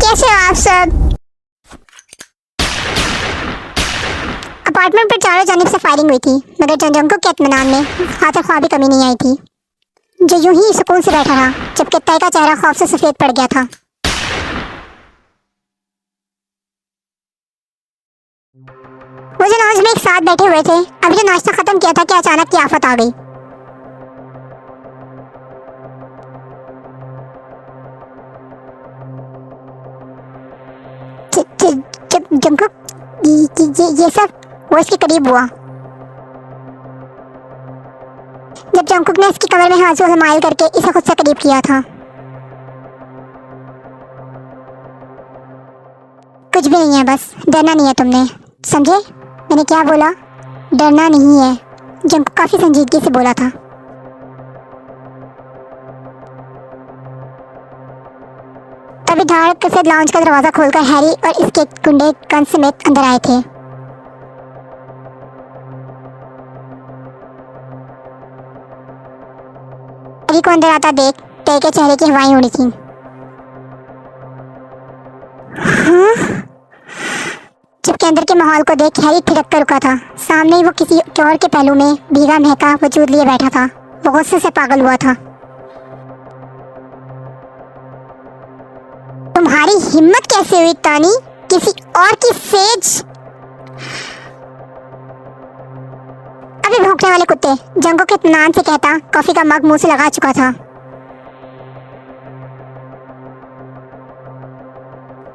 कैसे हो आप सब? अपार्टमेंट पर चारों जानिब से फायरिंग हुई थी, मगर जंजंको के इत्मीनान में खातिर ख्वाह भी कमी नहीं आई थी, जो यूं ही सुकून से बैठा रहा, जबकि तय का चेहरा खौफ से सफेद पड़ गया था। वो जो लॉन्ज में एक साथ बैठे हुए थे, अभी जो नाश्ता खत्म किया था कि अचानक की आफत आ गई। जंको, ये सब वो इसके करीब हुआ। जब जंकुक ने इसकी कमर में हाथ से माइल करके इसे खुद से करीब किया था। कुछ भी नहीं है, बस डरना नहीं है तुमने, समझे? मैंने क्या बोला? डरना नहीं है, जंकुक काफी संजीदगी से बोला था। तभी धाड़क से लाउंज का दरवाजा खोलकर हैरी और इसके गुंडे गन समेत अंदर आए थे। हैरी को अंदर आता देख टे के चेहरे की हवाएं उड़ी थीं। हाँ? जबकि अंदर के माहौल को देख हैरी थिरक कर रुका था। सामने ही वो किसी और के पहलू में भीगा महका वजूद लिए बैठा था। वो गुस्से से पागल हुआ था। तुम्हारी हिम्मत कैसे हुई तानी, किसी और की सेज? अभी भौंकने वाले कुत्ते, जंकुक के इत्मीनान से कहता कॉफी का मग मुंह से लगा चुका था।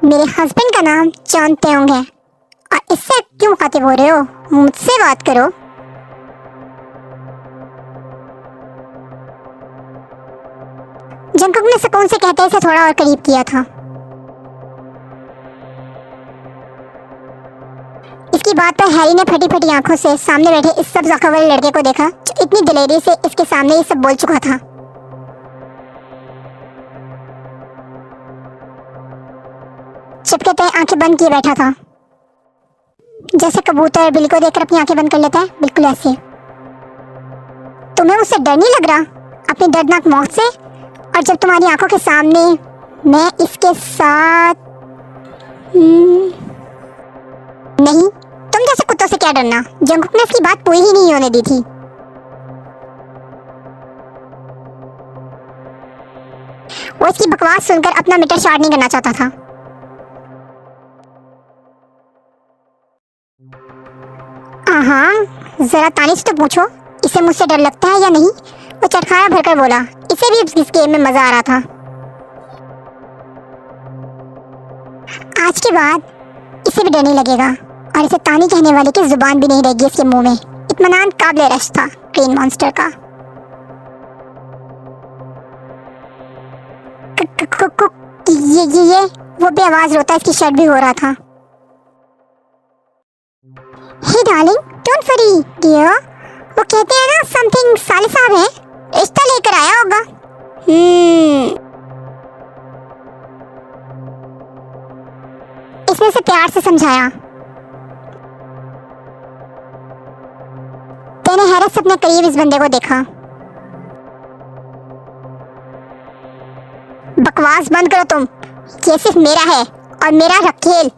मेरे हस्बैंड का नाम जॉन तेओंग है और इससे क्यों मुखातिब हो रहे हो? मुझसे बात करो। जंकुक ने सुकून से कहते इसे थोड़ा और करीब किया था। इसकी बात पर हैरी ने फटी फटी आंखों से सामने बैठे इस सब ज़ख्म वाले लड़के को देखा, जो इतनी दिलेरी से इसके सामने ये सब बोल चुका था। चुपके आंखें बंद किए बैठा था, जैसे कबूतर बिल को देखकर अपनी आंखें बंद कर लेता है, बिल्कुल ऐसे। तुम्हें उससे डर नहीं लग रहा, अपनी दर्दनाक मौत से? और जब तुम्हारी आंखों के सामने मैं इसके साथ नहीं, तुम जैसे कुत्तों से क्या डरना? जंकुक ने इसकी बात पूरी ही नहीं होने दी थी। वो इसकी बकवास सुनकर अपना मीटर स्टार्ट नहीं करना चाहता था। हाँ, जरा तानी से तो पूछो, इसे मुझसे डर लगता है या नहीं? वो चटखारा भरकर बोला। इसे भी इस गेम में मजा आ रहा था। आज के बाद इसे भी डर नहीं लगेगा और इसे तानी कहने वाले की जुबान भी नहीं रहेगी इसके मुंह में। इत्मीनान काबिले रश था ग्रीन मॉन्स्टर का। ये वो बेआवाज रोता इसकी शर्ट भी हो रहा था। हे डार्लिंग, डोंट वरी डियर, वो कहते हैं ना समथिंग साले साहब है, रिश्ता लेकर आया होगा। इसने उसे प्यार से समझाया। तेने हैरत से अपने करीब इस बंदे को देखा। बकवास बंद करो तुम, ये सिर्फ मेरा है और मेरा रखेल।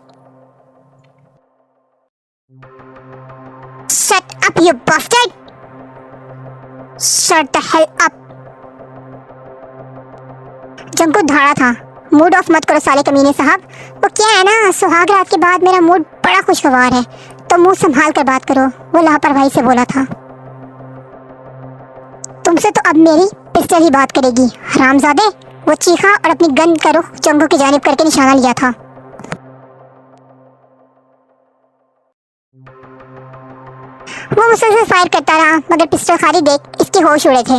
Shut up, you bastard! Shut the hell up! Jungkook धाड़ा था। मूड ऑफ मत करो साले कमीने साहब। वो क्या है ना, सुहाग रात के बाद मेरा मूड बड़ा खुशगवार है, तो मुंह संभाल कर बात करो। वो लापरवाही से बोला था। तुमसे तो अब मेरी पिस्टल ही बात करेगी, हरामजादे। वो चीखा और अपनी गन का रुख जंकुक की जानिब करके निशाना लिया था। वो मुसलसल फायर करता रहा, मगर पिस्टल खाली देख इसके होश उड़े थे।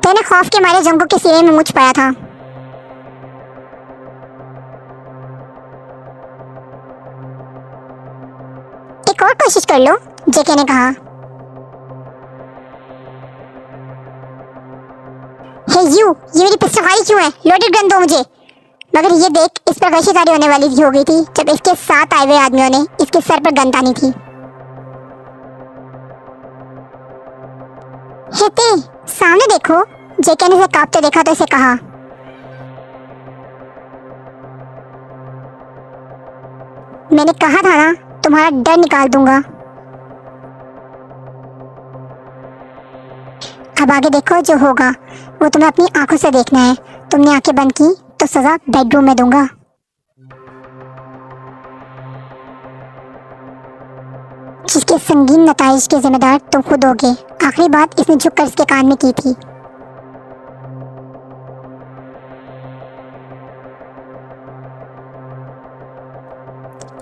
मैंने खौफ के मारे जंकुक के सीने में मुझ पाया था। एक और कोशिश कर लो, जेके ने कहा। हे यू, ये मेरी पिस्टल खाली क्यों है? लोडेड गन दो मुझे। मगर ये देख, इस पर गशीदारी होने वाली हो गई थी जब इसके साथ आए हुए आदमियों ने इसके सर पर गन तानी थी। हेते, सामने देखो, जेके ने इसे कांपते देखा तो इसे कहा, मैंने कहा था ना तुम्हारा डर निकाल दूंगा। अब आगे देखो, जो होगा वो तुम्हें अपनी आंखों से देखना है। तुमने आंखें बंद की तो सजा बेडरूम में दूंगा। जिसके संगीन नताइज के जिम्मेदार तुम खुद होगे। आखिरी बात इसने झुककर इसके कान में की थी।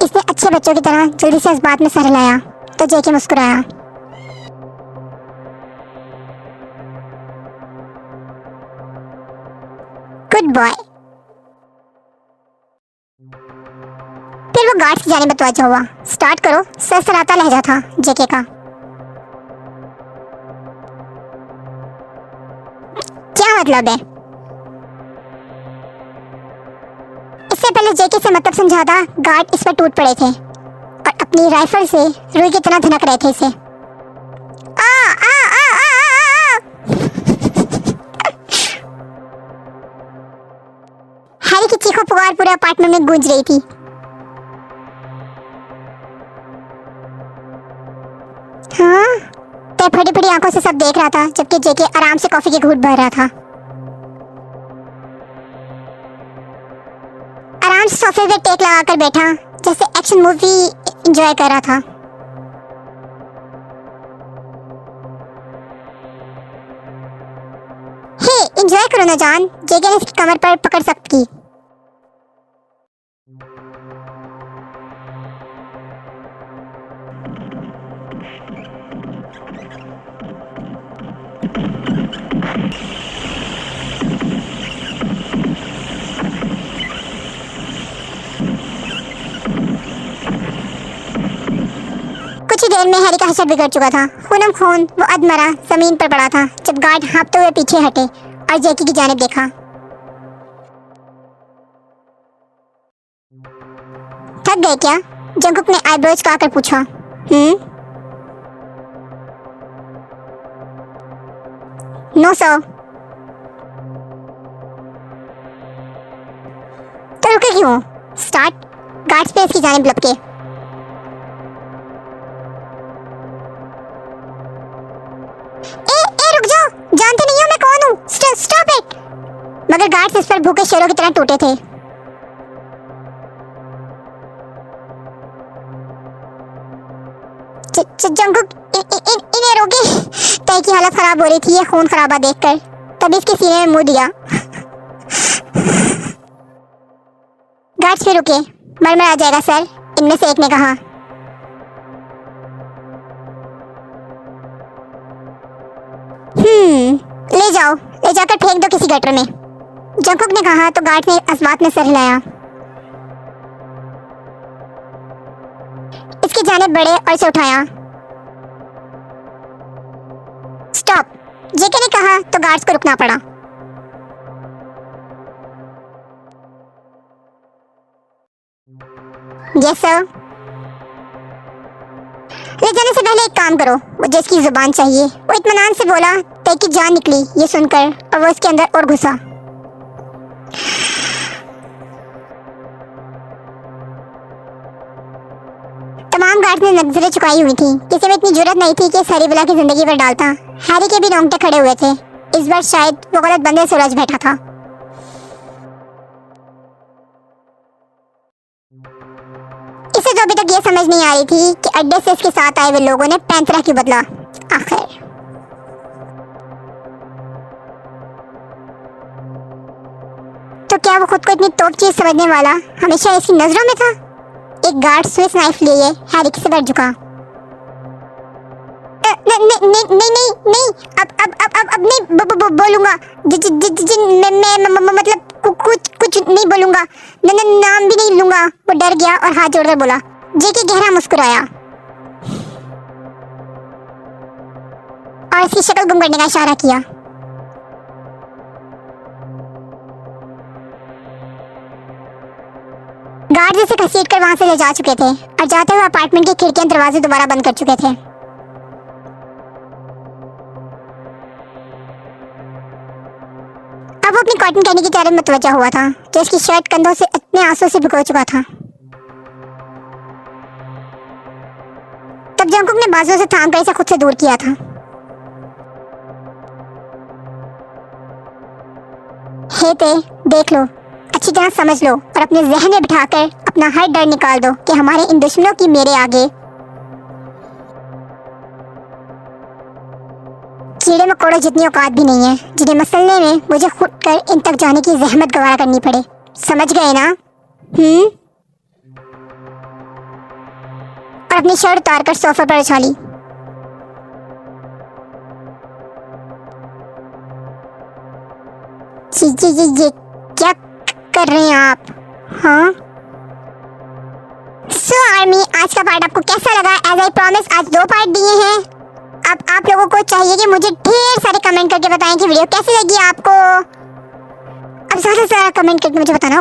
इसने अच्छे बच्चों की तरह जल्दी से इस बात में सर हिलाया तो जेके मुस्कुराया। Good boy. फिर वो गार्ड की जानिब मुतवज्जो हुआ। स्टार्ट करो। सरसराता लहजा था जेके का। क्या मतलब है? इससे पहले जेके से मतलब समझाता गार्ड इस पर टूट पड़े थे और अपनी राइफल से रुई की तरह धनक रहे थे इसे। आ आ आ आ आ। हैरी की चीखों पुकार पूरे अपार्टमेंट में गूंज रही थी। हाँ, ते फटी फटी आंखों से सब देख रहा था जबकि जेके आराम से कॉफी की घूंट भर रहा था। आराम से सोफे पे टेक लगाकर बैठा जैसे एक्शन मूवी एंजॉय कर रहा था। हे, एंजॉय करो ना जान। जेके ने इसकी कमर पर पकड़ सख्त की। कुछ ही देर में हैरी का हशर बिगड़ चुका था। खूनम खून वो अधमरा जमीन पर पड़ा था जब गार्ड हाँफते हुए पीछे हटे और जेकी की जानिब देखा। थक गए क्या? जंगकुक ने आईब्रोज का आकर पूछा। No sir. तो रुके क्यों? स्टार्ट। गार्ड स्पेस की जानिब लपके। ए रुक जाओ, जानते नहीं हो मैं कौन हूँ। Stop it. मगर गार्ड्स इस पर भूखे शेरों की तरह टूटे थे। जंगकुक इन्हें रोके। तय की हालत खराब हो रही थी ये खून खराबा देखकर। तभी इसके सीने में मुंह दिया। गार्ड्स फिर रुके। मरमर आ जाएगा सर, इनमें से एक ने कहा। ले जाओ, ले जाकर फेंक दो किसी गटर में, जंगकुक ने कहा तो गार्ड ने इस बात में सर हिलाया। इसकी जानिब बढ़े और इसे उठाया। स्टॉप, जेके ने कहा तो गार्ड्स को रुकना पड़ा। Yes sir. ले जाने से पहले एक काम करो, वो जिसकी जुबान चाहिए। वो इत्मीनान से बोला। तय की जान निकली ये सुनकर और वो इसके अंदर और घुसा। तमाम गार्ड ने नजरें चुकाई हुई थी। किसी में इतनी जुर्रत नहीं थी कि इस हरी बला की जिंदगी पर डालता। हैरी के भी रोंगटे खड़े हुए थे। इस बार शायद वो गलत बंदे से उलझ बैठा था। इसे तो अभी तक ये समझ नहीं आ रही थी कि अड्डे से इसके साथ आए हुए लोगों ने पैंतरा क्यों बदला। आखिर तो क्या वो खुद को इतनी तोप चीज समझने वाला हमेशा इसकी नजरों में था? एक गार्ड स्विस नाइफ लिए हैरी की सिर झुका। नहीं, अब नहीं बोलूंगा। मैं मतलब कुछ नहीं बोलूंगा। नाम भी नहीं लूंगा। वो डर गया और हाथ जोड़कर बोला। जेके गहरा मुस्कुराया और इसकी शक्ल गुम करने का इशारा किया। गार्ड इसे घसीटकर वहां से ले जा चुके थे और जाते हुए अपार्टमेंट के खिड़कियां दरवाजे दोबारा बंद कर चुके थे। अब वो अपनी कॉटन कैंडी की तरफ मुतवज्जा हुआ था जो इसकी शर्ट कंधों से इतने आंसू से भिगो चुका था। तब जंकुक ने बाजुओं से थाम कर इसे खुद से दूर किया था। हे ते, देख लो, अच्छी तरह समझ लो और अपने जहन में बिठाकर अपना हर डर निकाल दो कि हमारे इन दुश्मनों की मेरे आगे कीड़े मकोड़ों जितनी औकात भी नहीं है जिन्हें मसलने में मुझे खुद कर इन तक जाने की जहमत गवारा करनी पड़े। समझ गए ना? और अपनी शर्ट उतार कर सोफे पर उछाली। जी ये क्या कर रहे हैं आप? हाँ सो आर्मी, आज का पार्ट आपको कैसा लगा? एज आई प्रॉमिस आज 2 पार्ट दिए हैं। अब आप लोगों को चाहिए कि मुझे ढेर सारे कमेंट करके बताएं कि वीडियो कैसी लगी आपको। अब ज़्यादा से ज़्यादा कमेंट करके मुझे बताना।